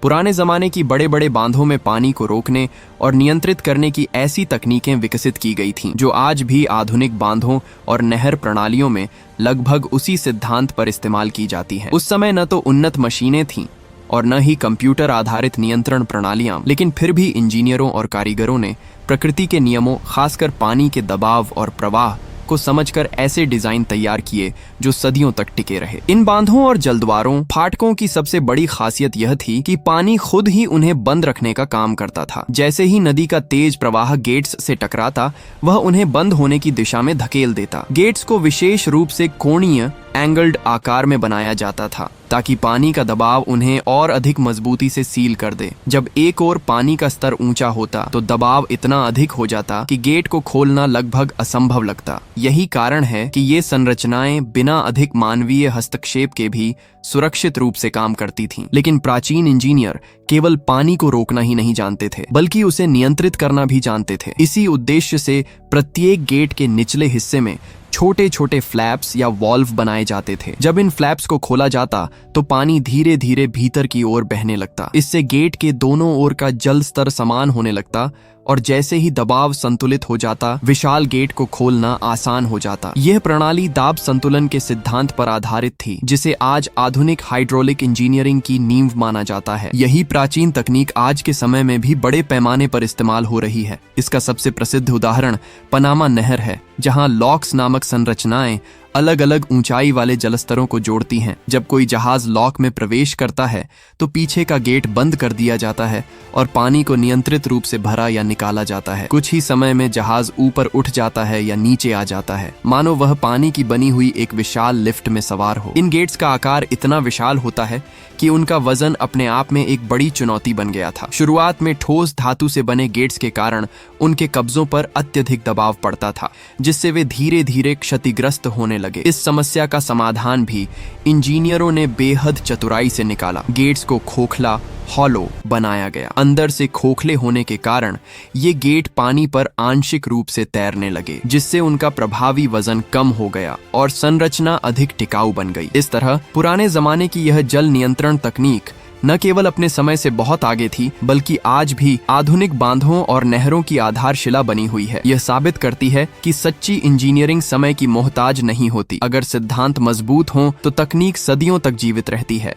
पुराने जमाने की बड़े बड़े बांधों में पानी को रोकने और नियंत्रित करने की ऐसी तकनीकें विकसित की गई थीं जो आज भी आधुनिक बांधों और नहर प्रणालियों में लगभग उसी सिद्धांत पर इस्तेमाल की जाती हैं। उस समय न तो उन्नत मशीनें थीं और न ही कंप्यूटर आधारित नियंत्रण प्रणालियां, लेकिन फिर भी इंजीनियरों और कारीगरों ने प्रकृति के नियमों, खासकर पानी के दबाव और प्रवाह को समझकर ऐसे डिजाइन तैयार किए जो सदियों तक टिके रहे। इन बांधों और जलद्वारों, फाटकों की सबसे बड़ी खासियत यह थी कि पानी खुद ही उन्हें बंद रखने का काम करता था। जैसे ही नदी का तेज प्रवाह गेट्स से टकराता, वह उन्हें बंद होने की दिशा में धकेल देता। गेट्स को विशेष रूप से कोणीय एंगल्ड आकार में बनाया जाता था ताकि पानी का दबाव उन्हें और अधिक मजबूती से सील कर दे। जब एक ओर पानी का स्तर ऊंचा होता तो दबाव इतना अधिक हो जाता कि गेट को खोलना लगभग असंभव लगता। यही कारण है कि ये संरचनाएं बिना अधिक मानवीय हस्तक्षेप के भी सुरक्षित रूप से काम करती थीं। लेकिन प्राचीन इंजीनियर केवल पानी को रोकना ही नहीं जानते थे, बल्कि उसे नियंत्रित करना भी जानते थे। इसी उद्देश्य से प्रत्येक गेट के निचले हिस्से में छोटे छोटे फ्लैप्स या वॉल्व बनाए जाते थे। जब इन फ्लैप्स को खोला जाता तो पानी धीरे धीरे भीतर की ओर बहने लगता। इससे गेट के दोनों ओर का जल स्तर समान होने लगता और जैसे ही दबाव संतुलित हो जाता, विशाल गेट को खोलना आसान हो जाता। यह प्रणाली दाब संतुलन के सिद्धांत पर आधारित थी, जिसे आज आधुनिक हाइड्रोलिक इंजीनियरिंग की नींव माना जाता है। यही प्राचीन तकनीक आज के समय में भी बड़े पैमाने पर इस्तेमाल हो रही है। इसका सबसे प्रसिद्ध उदाहरण पनामा नहर है, जहां लॉक्स नामक संरचनाएं अलग अलग ऊंचाई वाले जलस्तरों को जोड़ती हैं। जब कोई जहाज लॉक में प्रवेश करता है तो पीछे का गेट बंद कर दिया जाता है और पानी को नियंत्रित रूप से भरा या निकाला जाता है। कुछ ही समय में जहाज ऊपर उठ जाता है या नीचे आ जाता है, मानो वह पानी की बनी हुई एक विशाल लिफ्ट में सवार हो। इन गेट्स का आकार इतना विशाल होता है कि उनका वजन अपने आप में एक बड़ी चुनौती बन गया था। शुरुआत में ठोस धातु से बने गेट्स के कारण उनके कब्जों पर अत्यधिक दबाव पड़ता था, जिससे वे धीरे धीरे क्षतिग्रस्त होने लगे। इस समस्या का समाधान भी इंजीनियरों ने बेहद चतुराई से निकाला। गेट्स को खोखला, हॉलो बनाया गया। अंदर से खोखले होने के कारण ये गेट पानी पर आंशिक रूप से तैरने लगे, जिससे उनका प्रभावी वजन कम हो गया और संरचना अधिक टिकाऊ बन गई। इस तरह पुराने जमाने की यह जल नियंत्रण तकनीक न केवल अपने समय से बहुत आगे थी, बल्कि आज भी आधुनिक बांधों और नहरों की आधारशिला बनी हुई है। यह साबित करती है कि सच्ची इंजीनियरिंग समय की मोहताज नहीं होती। अगर सिद्धांत मजबूत हों तो तकनीक सदियों तक जीवित रहती है।